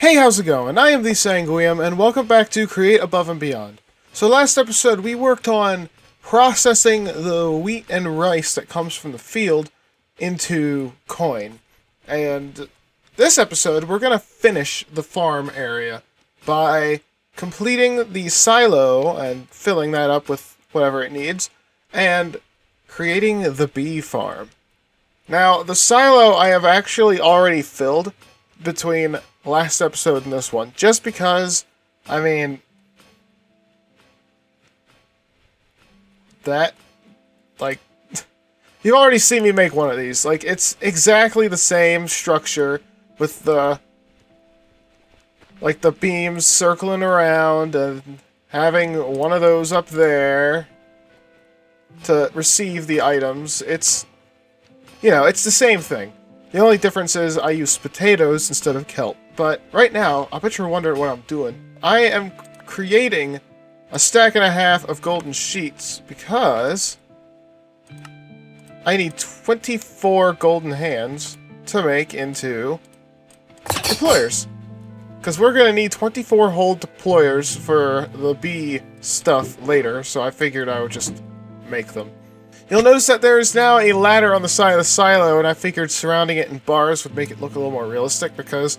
Hey, how's it going? I am the Sanguiem, and welcome back to Create Above and Beyond. So last episode, we worked on processing the wheat and rice that comes from the field into coin. And this episode, we're going to finish the farm area by completing the silo and filling that up with whatever it needs, and creating the bee farm. Now, the silo I have actually already filled between last episode and this one, just because, I mean, that, like, you've already seen me make one of these. Like, it's exactly the same structure with the, like, the beams circling around and having one of those up there to receive the items. It's, you know, it's the same thing. The only difference is I use potatoes instead of kelp. But right now, I bet you're wondering what I'm doing. I am creating a stack and a half of golden sheets because I need 24 golden hands to make into deployers. Because we're going to need 24 whole deployers for the bee stuff later, so I figured I would just make them. You'll notice that there is now a ladder on the side of the silo, and I figured surrounding it in bars would make it look a little more realistic, because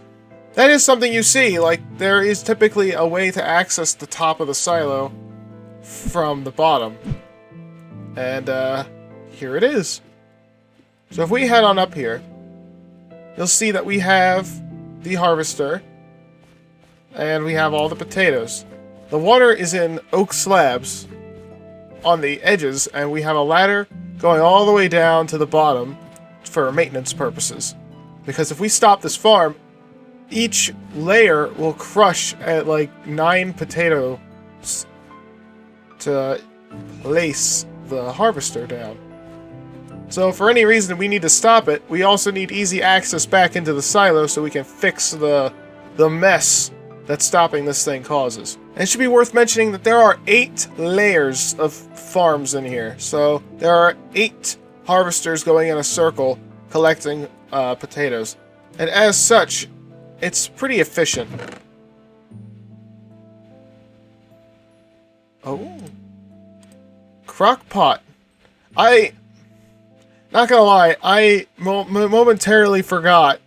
that is something you see. Like, there is typically a way to access the top of the silo from the bottom. And, here it is. So if we head on up here, you'll see that we have the harvester, and we have all the potatoes. The water is in oak slabs on the edges, and we have a ladder going all the way down to the bottom for maintenance purposes. Because if we stop this farm, each layer will crush at like 9 potatoes to place the harvester down. So if for any reason we need to stop it, we also need easy access back into the silo so we can fix the mess that stopping this thing causes. And it should be worth mentioning that there are 8 layers of farms in here. So there are 8 harvesters going in a circle collecting potatoes. And as such, it's pretty efficient. Oh. Crock pot. Not gonna lie, I momentarily forgot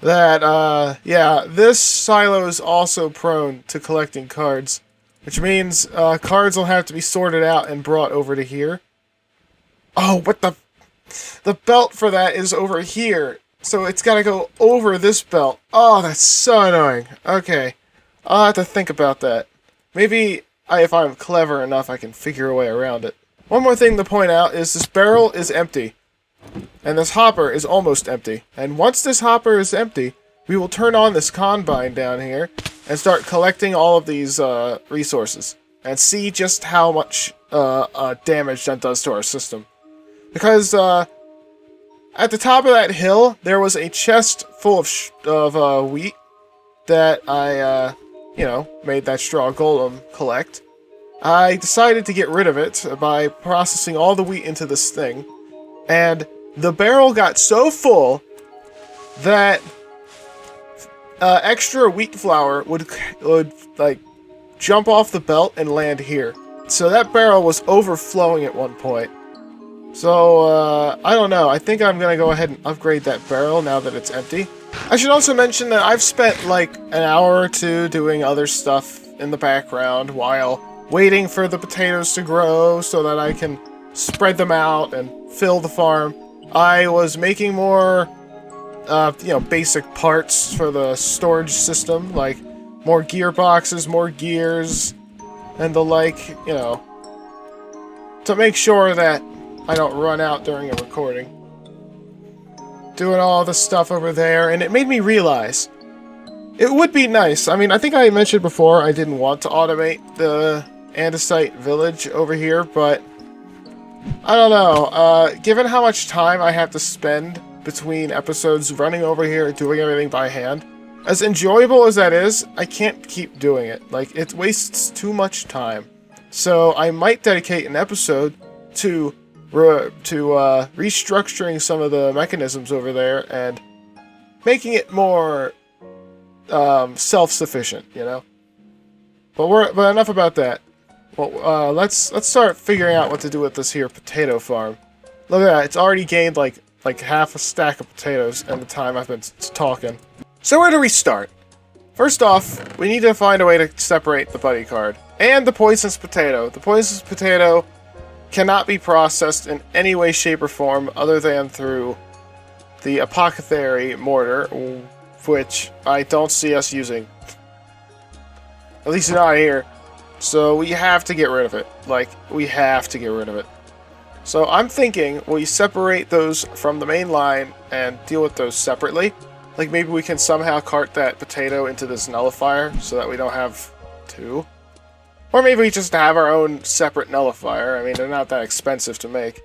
that, yeah, this silo is also prone to collecting cards, which means cards will have to be sorted out and brought over to here. Oh, but the belt for that is over here, so it's gotta go over this belt. Oh, that's so annoying. Okay, I'll have to think about that. Maybe if I'm clever enough, I can figure a way around it. One more thing to point out is this barrel is empty. And this hopper is almost empty. And once this hopper is empty, we will turn on this combine down here and start collecting all of these resources. And see just how much damage that does to our system. Because at the top of that hill, there was a chest full of wheat that I, you know, made that straw golem collect. I decided to get rid of it by processing all the wheat into this thing. And the barrel got so full that extra wheat flour would like jump off the belt and land here. So that barrel was overflowing at one point. So I don't know. I think I'm gonna go ahead and upgrade that barrel now that it's empty. I should also mention that I've spent like an hour or two doing other stuff in the background while waiting for the potatoes to grow so that I can spread them out and fill the farm. I was making more, you know, basic parts for the storage system, like more gearboxes, more gears, and the like, you know, to make sure that I don't run out during a recording. Doing all the stuff over there, and it made me realize it would be nice. I mean, I think I mentioned before I didn't want to automate the andesite village over here, but I don't know, given how much time I have to spend between episodes running over here and doing everything by hand, as enjoyable as that is, I can't keep doing it. Like, it wastes too much time. So I might dedicate an episode to restructuring some of the mechanisms over there and making it more self-sufficient, you know. But enough about that. Well, let's start figuring out what to do with this here potato farm. Look at that; it's already gained like half a stack of potatoes in the time I've been talking. So where do we start? First off, we need to find a way to separate the buddy card and the poisonous potato. The poisonous potato cannot be processed in any way, shape, or form other than through the apothecary mortar, which I don't see us using. At least not here. So we have to get rid of it. Like, we have to get rid of it. So I'm thinking we separate those from the main line and deal with those separately. Like, maybe we can somehow cart that potato into this nullifier so that we don't have two. Or maybe we just have our own separate nullifier. I mean, they're not that expensive to make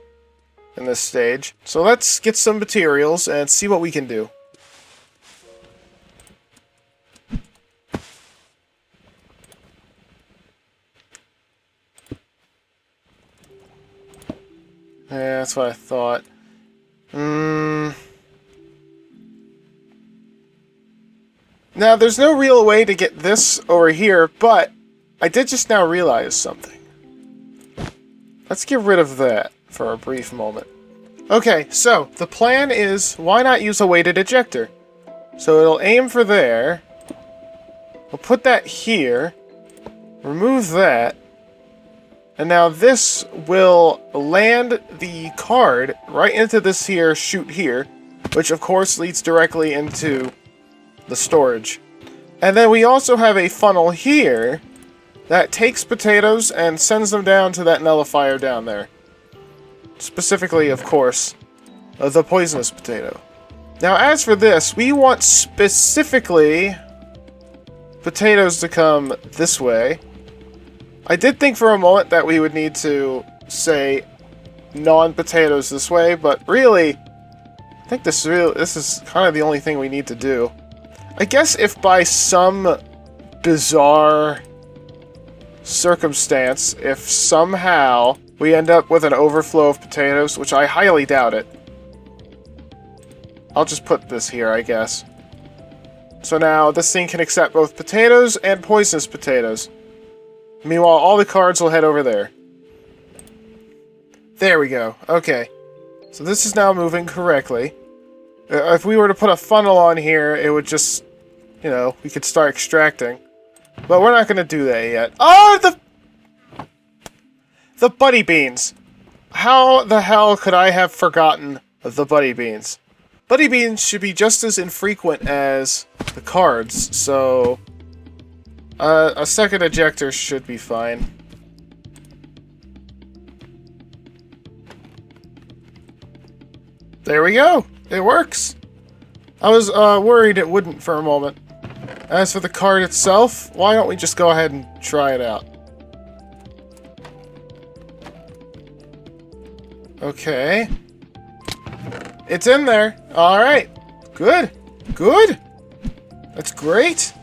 in this stage. So let's get some materials and see what we can do. Yeah, that's what I thought. Now, there's no real way to get this over here, but I did just now realize something. Let's get rid of that for a brief moment. Okay, so the plan is, why not use a weighted ejector? So it'll aim for there. We'll put that here. Remove that. And now this will land the card right into this here chute here, which of course leads directly into the storage. And then we also have a funnel here that takes potatoes and sends them down to that nullifier down there. Specifically, of course, the poisonous potato. Now, as for this, we want specifically potatoes to come this way. I did think for a moment that we would need to say non-potatoes this way, but really, I think this is kind of the only thing we need to do. I guess if by some bizarre circumstance, if somehow we end up with an overflow of potatoes, which I highly doubt it, I'll just put this here, I guess. So now this thing can accept both potatoes and poisonous potatoes. Meanwhile, all the cards will head over there. There we go. Okay. So this is now moving correctly. If we were to put a funnel on here, it would just, you know, we could start extracting. But we're not going to do that yet. Oh, the buddy beans. How the hell could I have forgotten the buddy beans? Buddy beans should be just as infrequent as the cards, so a second ejector should be fine. There we go. It works. I was worried it wouldn't for a moment. As for the card itself, why don't we just go ahead and try it out? Okay. It's in there. Alright. Good. Good. That's great.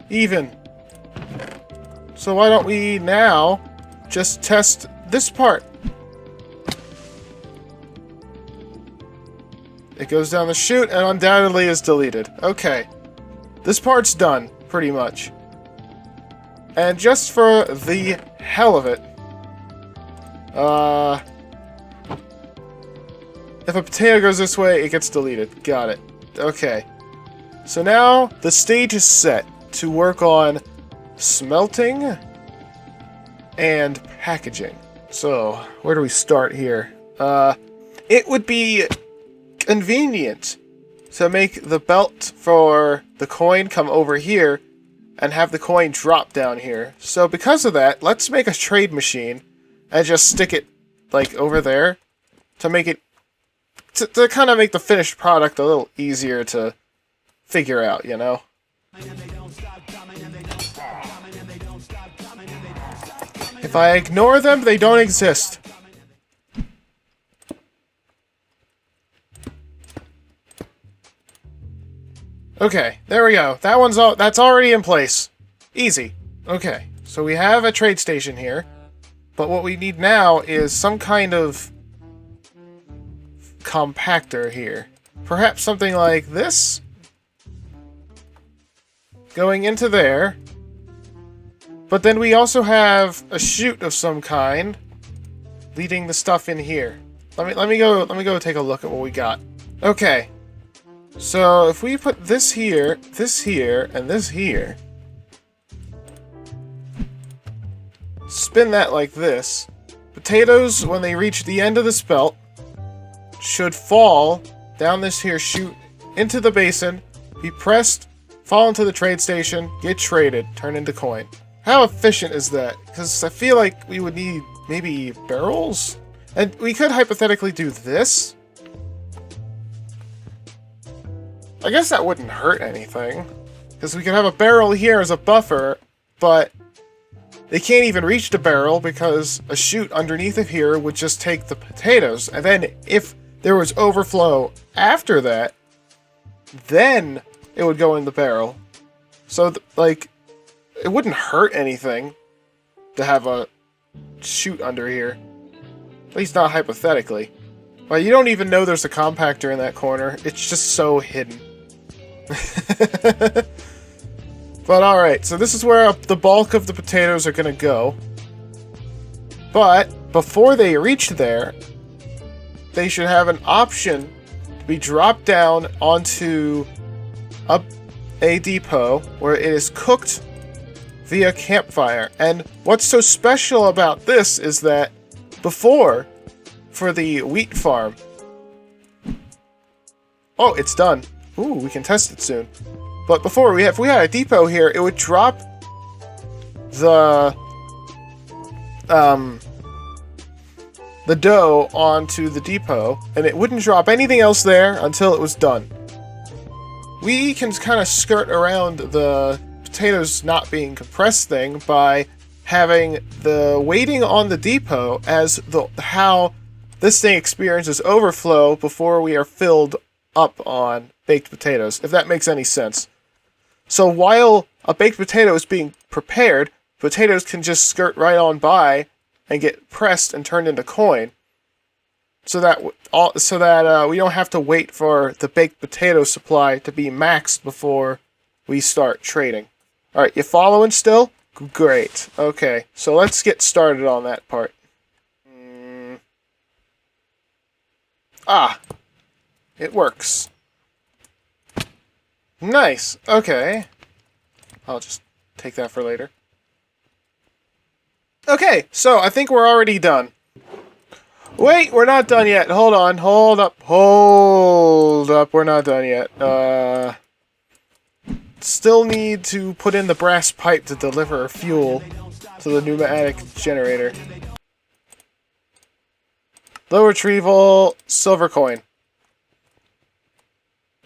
Even. So why don't we now just test this part? It goes down the chute and undoubtedly is deleted. Okay. This part's done, pretty much. And just for the hell of it, if a potato goes this way, it gets deleted. Got it. Okay. So now the stage is set to work on smelting and packaging. So, where do we start here? It would be convenient to make the belt for the coin come over here and have the coin drop down here. So because of that, let's make a trade machine and just stick it like over there to make it to kind of make the finished product a little easier to figure out, you know? If I ignore them, they don't exist. Okay, there we go. That's already in place. Easy. Okay, so we have a trade station here. But what we need now is some kind of compactor here. Perhaps something like this? going into there. But then we also have a chute of some kind leading the stuff in here. Let me go take a look at what we got. Okay. So if we put this here, and this here, spin that like this, potatoes, when they reach the end of this belt, should fall down this here chute into the basin, be pressed, fall into the trade station, get traded, turn into coin. How efficient is that? Because I feel like we would need maybe barrels? And we could hypothetically do this. I guess that wouldn't hurt anything. Because we could have a barrel here as a buffer, but they can't even reach the barrel because a chute underneath of here would just take the potatoes. And then if there was overflow after that, then it would go in the barrel. So, like, it wouldn't hurt anything to have a chute under here. At least not hypothetically. Well, you don't even know there's a compactor in that corner. It's just so hidden. But alright, so this is where the bulk of the potatoes are going to go. But before they reach there, they should have an option to be dropped down onto a depot where it is cooked via campfire. And what's so special about this is that before, for the wheat farm... Oh, it's done. Ooh, we can test it soon. But before, if we had a depot here, it would drop the dough onto the depot, and it wouldn't drop anything else there until it was done. We can kind of skirt around the potatoes not being compressed thing by having the waiting on the depot as how this thing experiences overflow before we are filled up on baked potatoes, if that makes any sense. So while a baked potato is being prepared, potatoes can just skirt right on by and get pressed and turned into coin, so that we don't have to wait for the baked potato supply to be maxed before we start trading. All right, you following still? Great. Okay, so let's get started on that part. Ah, it works. Nice. Okay. I'll just take that for later. Okay, so I think we're already done. Wait, we're not done yet. Hold on. Hold up. Hold up. We're not done yet. Still need to put in the brass pipe to deliver fuel to the pneumatic generator. Low retrieval, silver coin.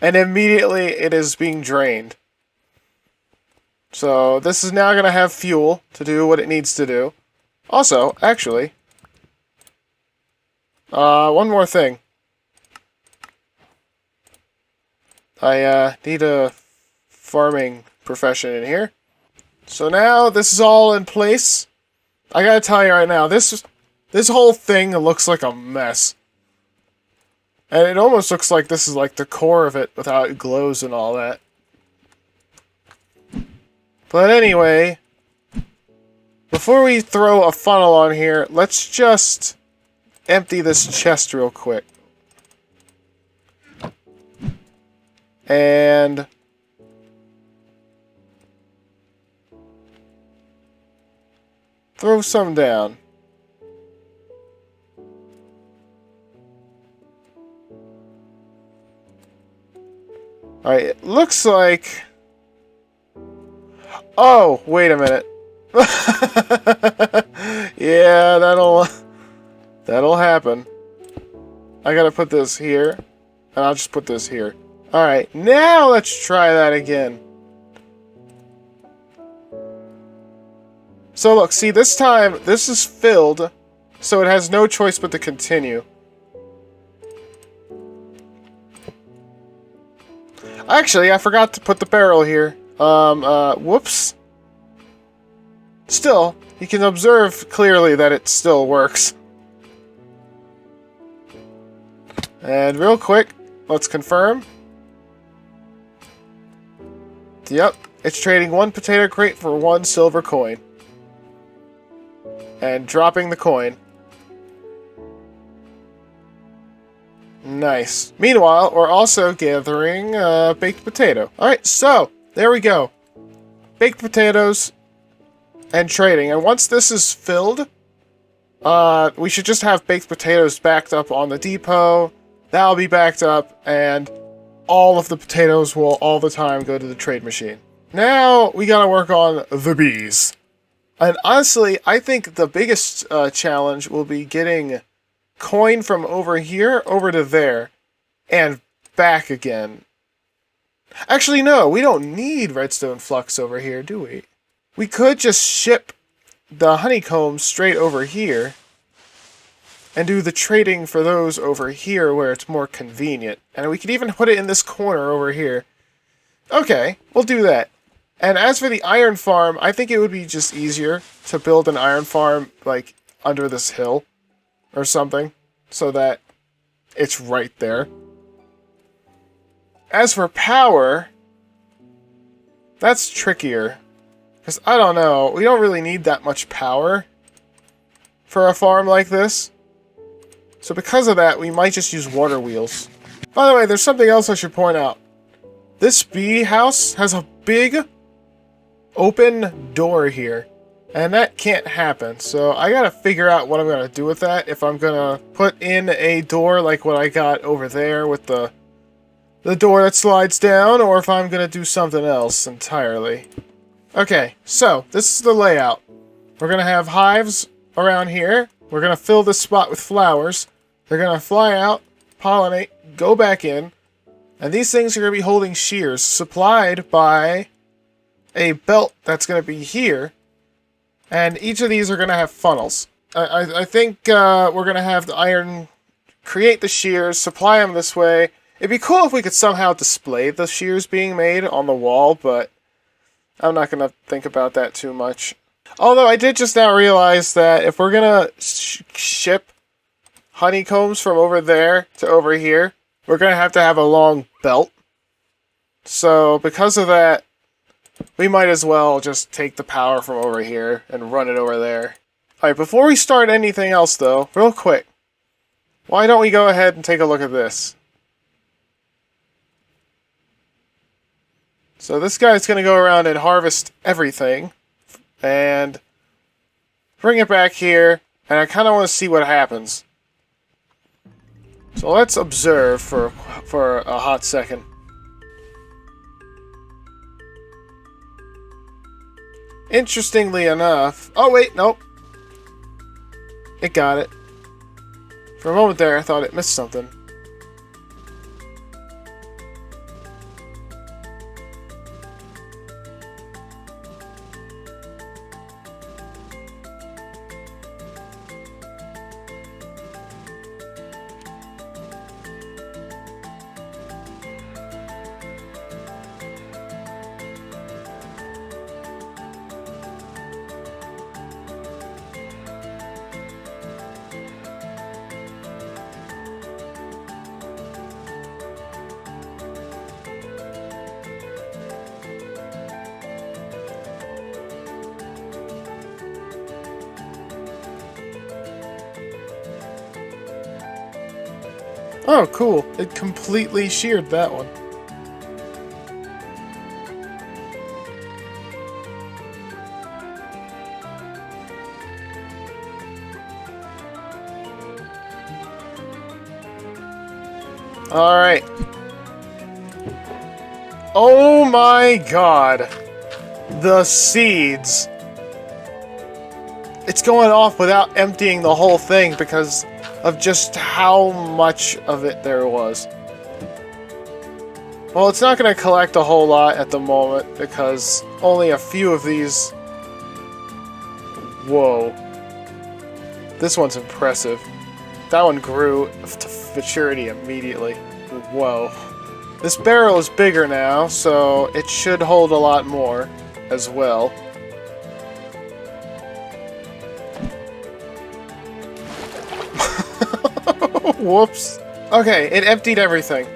And immediately it is being drained. So this is now going to have fuel to do what it needs to do. Also, actually, one more thing. I need a farming profession in here. So now this is all in place. I gotta tell you right now, this whole thing looks like a mess. And it almost looks like this is like the core of it with how it glows and all that. But anyway, before we throw a funnel on here, let's just empty this chest real quick. And throw some down. Alright, it looks like... Oh, wait a minute. Yeah, that'll happen. I gotta put this here, and I'll just put this here. Alright, now let's try that again. So look, see, this time, this is filled, so it has no choice but to continue. Actually, I forgot to put the barrel here. Whoops. Still, you can observe clearly that it still works. And real quick, let's confirm. Yep, It's trading 1 potato crate for 1 silver coin. And dropping the coin. Nice. Meanwhile, we're also gathering baked potato. Alright, so, there we go. Baked potatoes and trading. And once this is filled, we should just have baked potatoes backed up on the depot. That'll be backed up, and all of the potatoes will all the time go to the trade machine. Now, we gotta work on the bees. And honestly, I think the biggest challenge will be getting coin from over here over to there and back again. Actually, no, we don't need redstone flux over here, do we? We could just ship the honeycomb straight over here and do the trading for those over here where it's more convenient. And we could even put it in this corner over here. Okay, we'll do that. And as for the iron farm, I think it would be just easier to build an iron farm, like, under this hill or something, so that it's right there. As for power, that's trickier. Because, I don't know, we don't really need that much power for a farm like this. So because of that, we might just use water wheels. By the way, there's something else I should point out. This bee house has a big open door here. And that can't happen. So I gotta figure out what I'm gonna do with that. If I'm gonna put in a door like what I got over there with the door that slides down, or if I'm gonna do something else entirely. Okay, so this is the layout. We're gonna have hives around here. We're gonna fill this spot with flowers. They're gonna fly out, pollinate, go back in, and these things are gonna be holding shears supplied by a belt that's gonna be here, and each of these are gonna have funnels. I think we're gonna have the iron create the shears, supply them this way. It'd be cool if we could somehow display the shears being made on the wall, but I'm not gonna think about that too much. Although I did just now realize that if we're gonna ship honeycombs from over there to over here, we're gonna have to have a long belt. So because of that, we might as well just take the power from over here and run it over there. Alright, before we start anything else though, real quick, why don't we go ahead and take a look at this? So this guy's gonna go around and harvest everything and bring it back here, and I kind of want to see what happens. So let's observe for a hot second. Interestingly enough... Oh, wait, nope. It got it. For a moment there, I thought it missed something. Oh, cool. It completely sheared that one. Alright. Oh my god. The seeds. It's going off without emptying the whole thing because of just how much of it there was. Well, it's not going to collect a whole lot at the moment because only a few of these... Whoa. This one's impressive. That one grew to maturity immediately. Whoa. This barrel is bigger now, so it should hold a lot more as well. Whoops. Okay, it emptied everything.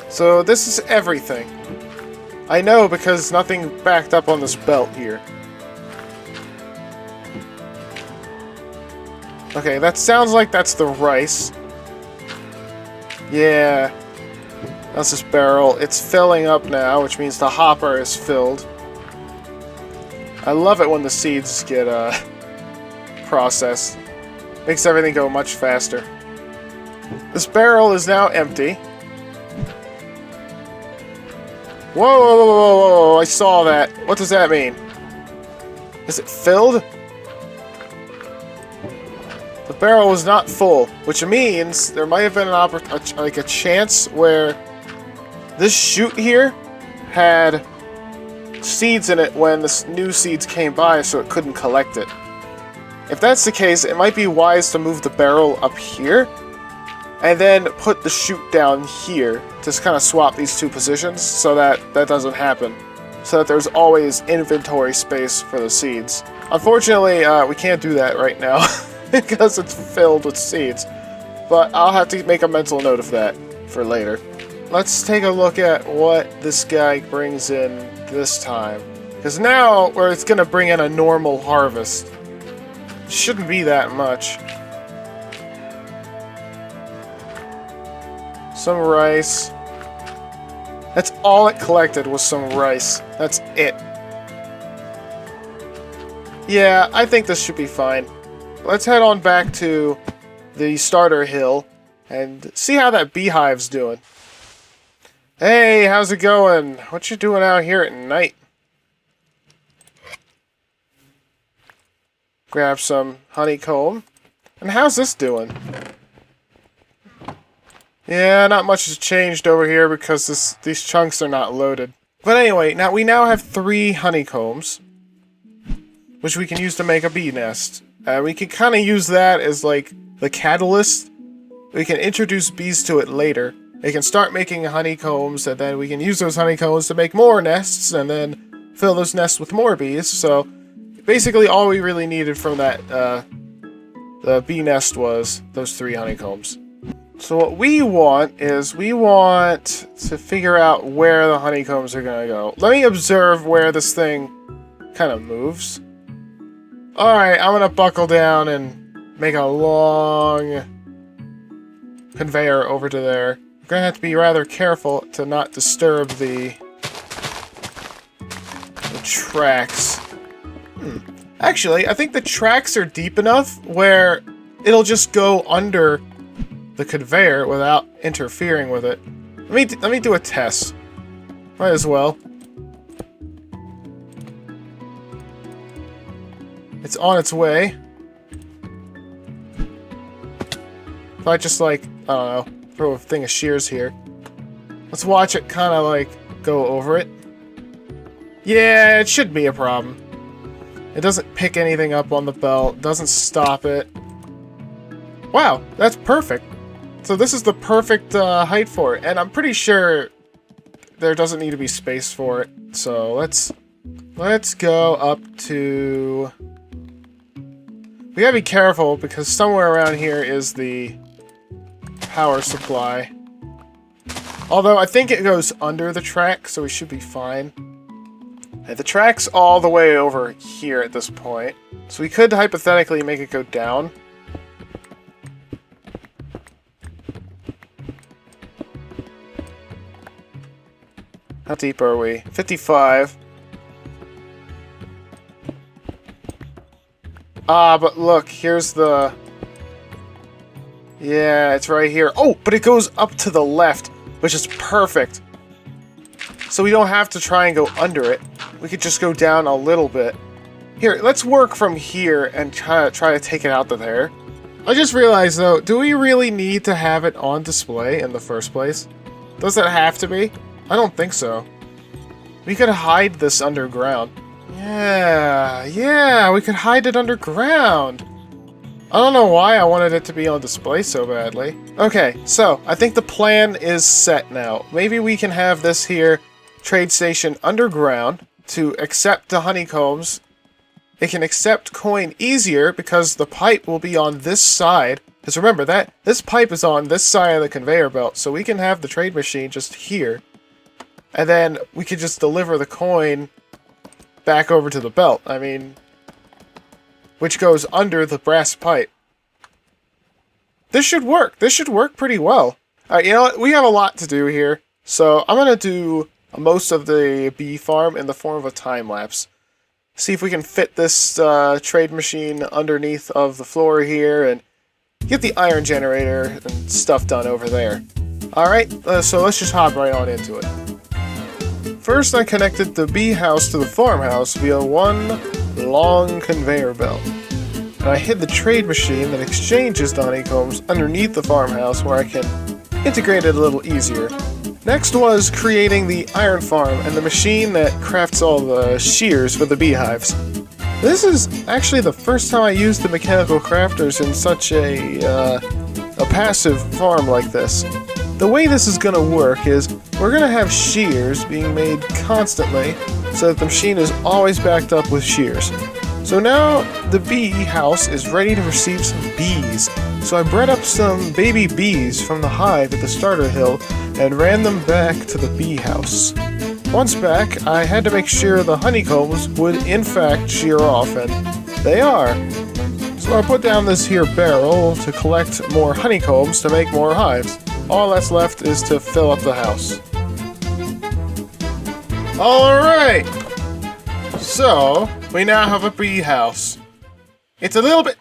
So this is everything. I know because nothing backed up on this belt here. Okay, that sounds like that's the rice. Yeah. That's this barrel. It's filling up now, which means the hopper is filled. I love it when the seeds get processed. Makes everything go much faster. This barrel is now empty. Whoa, whoa, whoa, whoa, whoa, I saw that. What does that mean? Is it filled? The barrel was not full, which means there might have been a chance where this chute here had seeds in it when the new seeds came by, so it couldn't collect it. If that's the case, it might be wise to move the barrel up here and then put the chute down here. Just kind of swap these two positions so that that doesn't happen. So that there's always inventory space for the seeds. Unfortunately, we can't do that right now because it's filled with seeds. But I'll have to make a mental note of that for later. Let's take a look at what this guy brings in this time. Because now, where it's going to bring in a normal harvest. Shouldn't be that much. Some rice. That's all it collected was some rice. That's it. Yeah, I think this should be fine. Let's head on back to the starter hill and see how that beehive's doing. Hey, how's it going? What you doing out here at night? Grab some honeycomb. And how's this doing? Yeah, not much has changed over here because these chunks are not loaded. But anyway, we now have 3 honeycombs, which we can use to make a bee nest. We can kind of use that as like the catalyst. We can introduce bees to it later. They can start making honeycombs, and then we can use those honeycombs to make more nests, and then fill those nests with more bees. So basically all we really needed from that the bee nest was those 3 honeycombs. So what we want is we want to figure out where the honeycombs are going to go. Let me observe where this thing kind of moves. Alright, I'm going to buckle down and make a long conveyor over to there. I'm going to have to be rather careful to not disturb the tracks. Actually, I think the tracks are deep enough where it'll just go under the conveyor without interfering with it. Let me do a test. Might as well. It's on its way. If I just like, I don't know, throw a thing of shears here. Let's watch it kind of like go over it. Yeah, it shouldn't be a problem. It doesn't pick anything up on the belt, doesn't stop it. Wow, that's perfect. So this is the perfect height for it, and I'm pretty sure there doesn't need to be space for it. So let's go up to... We gotta be careful because somewhere around here is the power supply. Although I think it goes under the track, so we should be fine. And the track's all the way over here at this point, so we could hypothetically make it go down. How deep are we? 55. Ah, but look, here's the... Yeah, it's right here. Oh, but it goes up to the left, which is perfect. So we don't have to try and go under it. We could just go down a little bit. Here, let's work from here and try to take it out to there. I just realized, though, do we really need to have it on display in the first place? Does that have to be? I don't think so. We could hide this underground. Yeah, we could hide it underground. I don't know why I wanted it to be on display so badly. Okay, so I think the plan is set now. Maybe we can have this here trade station underground to accept the honeycombs. It can accept coin easier because the pipe will be on this side. Because remember, that this pipe is on this side of the conveyor belt, so we can have the trade machine just here. and then we could just deliver the coin back over to the belt. I mean, which goes under the brass pipe. This should work. This should work pretty well. Alright, you know what? We have a lot to do here. So I'm going to do most of the bee farm in the form of a time lapse. See if we can fit this trade machine underneath of the floor here and get the iron generator and stuff done over there. Alright, so let's just hop right on into it. First, I connected the bee house to the farmhouse via one long conveyor belt. And I hid the trade machine that exchanges the honeycombs underneath the farmhouse where I can integrate it a little easier. Next was creating the iron farm and the machine that crafts all the shears for the beehives. This is actually the first time I used the mechanical crafters in such a passive farm like this. The way this is going to work is we're going to have shears being made constantly so that the machine is always backed up with shears. So now the bee house is ready to receive some bees. So I bred up some baby bees from the hive at the starter hill and ran them back to the bee house. Once back, I had to make sure the honeycombs would in fact shear off, and they are. So I put down this here barrel to collect more honeycombs to make more hives. All that's left is to fill up the house. Alright! So, we now have a bee house. It's a little bit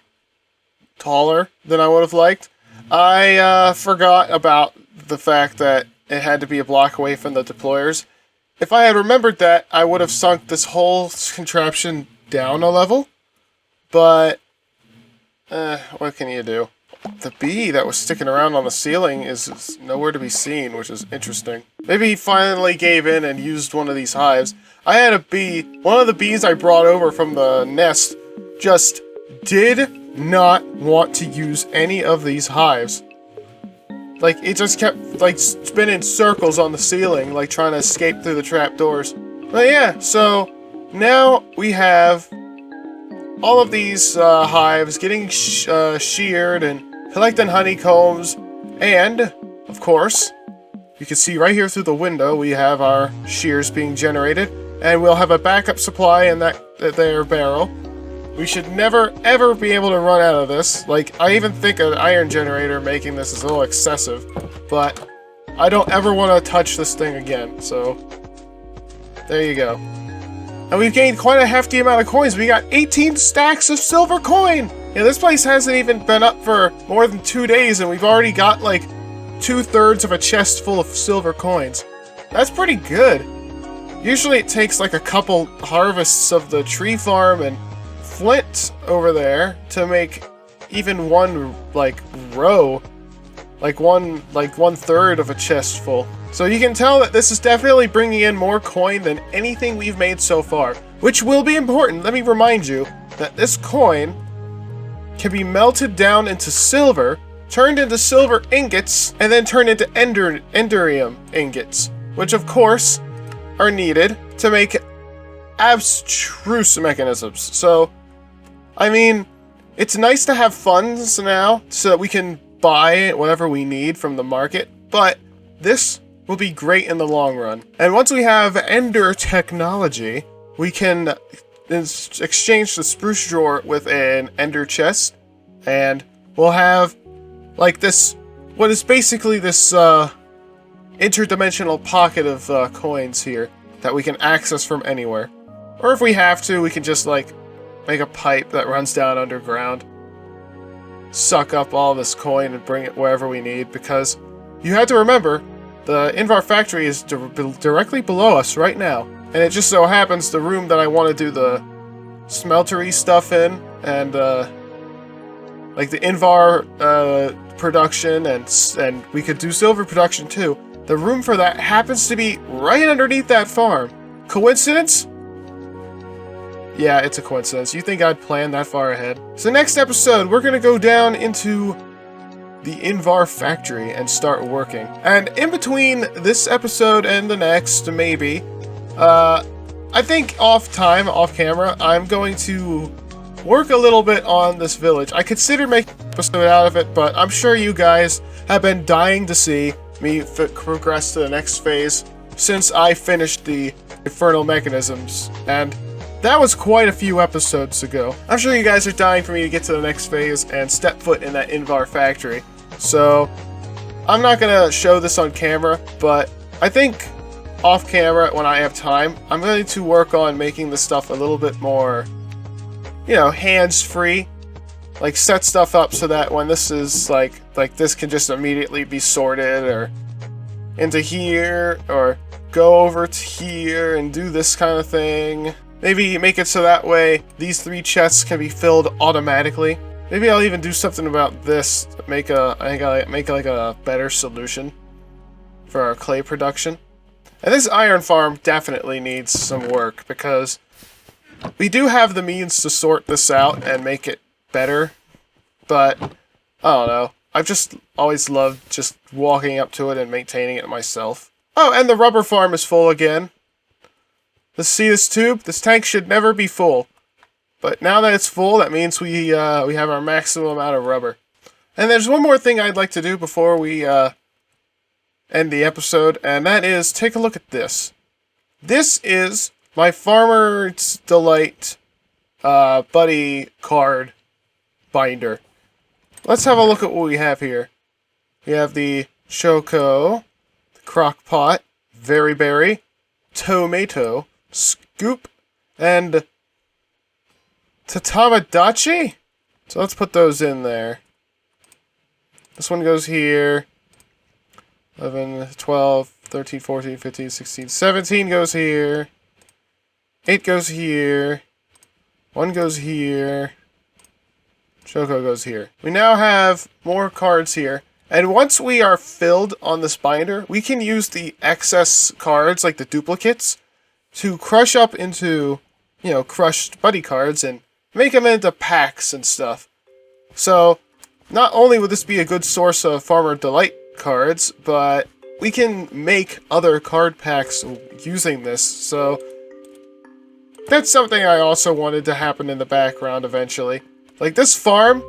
taller than I would have liked. I forgot about the fact that it had to be a block away from the deployers. If I had remembered that, I would have sunk this whole contraption down a level. But, what can you do? The bee that was sticking around on the ceiling is nowhere to be seen, which is interesting. Maybe he finally gave in and used one of these hives. I had a bee, one of the bees I brought over from the nest, just did not want to use any of these hives. Like, it just kept, like, spinning circles on the ceiling, like, trying to escape through the trapdoors. But yeah, so now we have all of these hives getting sheared and collecting honeycombs, and, of course, you can see right here through the window we have our shears being generated, and we'll have a backup supply in that there barrel. We should never, ever be able to run out of this. Like, I even think an iron generator making this is a little excessive, but I don't ever want to touch this thing again, so there you go. And we've gained quite a hefty amount of coins. We got 18 stacks of silver coin! Yeah, this place hasn't even been up for more than 2 days, and we've already got, like, 2/3 of a chest full of silver coins. That's pretty good. Usually it takes, like, a couple harvests of the tree farm and flint over there to make even one, like, row. Like, 1/3 of a chest full. So you can tell that this is definitely bringing in more coin than anything we've made so far. Which will be important. Let me remind you that this coin can be melted down into silver, turned into silver ingots, and then turned into enderium ingots, which of course are needed to make abstruse mechanisms. So, I mean, it's nice to have funds now so that we can buy whatever we need from the market, but this will be great in the long run. And once we have ender technology, we can exchange the spruce drawer with an ender chest, and we'll have, like, this, what is basically this interdimensional pocket of coins here that we can access from anywhere. Or if we have to, we can just, like, make a pipe that runs down underground, suck up all this coin and bring it wherever we need, because you have to remember, the Invar factory is directly below us right now. And it just so happens the room that I want to do the smeltery stuff in, and like the Invar production, and we could do silver production too. The room for that happens to be right underneath that farm. Coincidence? Yeah, it's a coincidence. You think I'd plan that far ahead? So next episode, we're gonna go down into the Invar factory and start working. And in between this episode and the next, maybe, I think off camera, I'm going to work a little bit on this village. I considered making an episode out of it, but I'm sure you guys have been dying to see me progress to the next phase since I finished the Infernal Mechanisms, and that was quite a few episodes ago. I'm sure you guys are dying for me to get to the next phase and step foot in that Invar factory, so I'm not gonna show this on camera, but I think off camera, when I have time, I'm going to work on making the stuff a little bit more, you know, hands-free. Like, set stuff up so that when this is, like this can just immediately be sorted, or into here, or go over to here and do this kind of thing. Maybe make it so that way these 3 chests can be filled automatically. Maybe I'll even do something about this, make like a better solution for our clay production. And this iron farm definitely needs some work, because we do have the means to sort this out and make it better, but I don't know. I've just always loved just walking up to it and maintaining it myself. Oh, and the rubber farm is full again. Let's see this tube? This tank should never be full. But now that it's full, that means we have our maximum amount of rubber. And there's one more thing I'd like to do before we end the episode, and that is take a look at this. This is my Farmer's Delight buddy card binder. Let's have a look at what we have here. We have the Choco, the Crock-Pot, Very Berry, Tomato, Scoop, and Tatamadachi? So let's put those in there. This one goes here. 11, 12, 13, 14, 15, 16, 17 goes here. 8 goes here. 1 goes here. Choco goes here. We now have more cards here. And once we are filled on this binder, we can use the excess cards, like the duplicates, to crush up into, you know, crushed buddy cards and make them into packs and stuff. So, not only would this be a good source of Farmer Delight cards, but we can make other card packs using this, so that's something I also wanted to happen in the background eventually. Like, this farm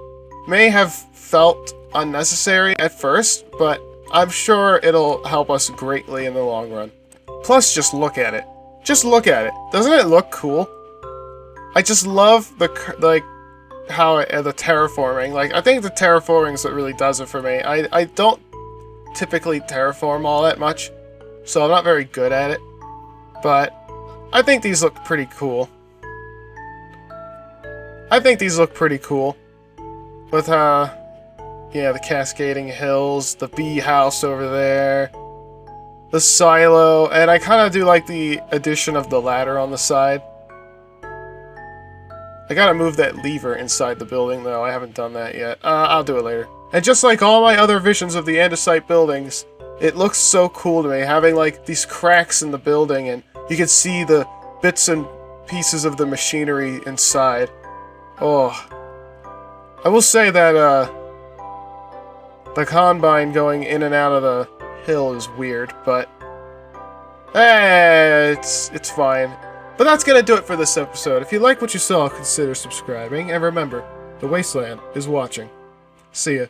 may have felt unnecessary at first, but I'm sure it'll help us greatly in the long run. Plus, just look at it. Just look at it. Doesn't it look cool? I just love the terraforming. Like, I think the terraforming is what really does it for me. I don't typically terraform all that much, so I'm not very good at it, but I think these look pretty cool. With, yeah, the cascading hills, the bee house over there, the silo, and I kind of do like the addition of the ladder on the side. I gotta move that lever inside the building, though. I haven't done that yet. I'll do it later. And just like all my other visions of the andesite buildings, it looks so cool to me, having like these cracks in the building, and you can see the bits and pieces of the machinery inside. Oh. I will say that, the combine going in and out of the hill is weird, but it's fine. But that's gonna do it for this episode. If you like what you saw, consider subscribing, and remember, the Wasteland is watching. See ya.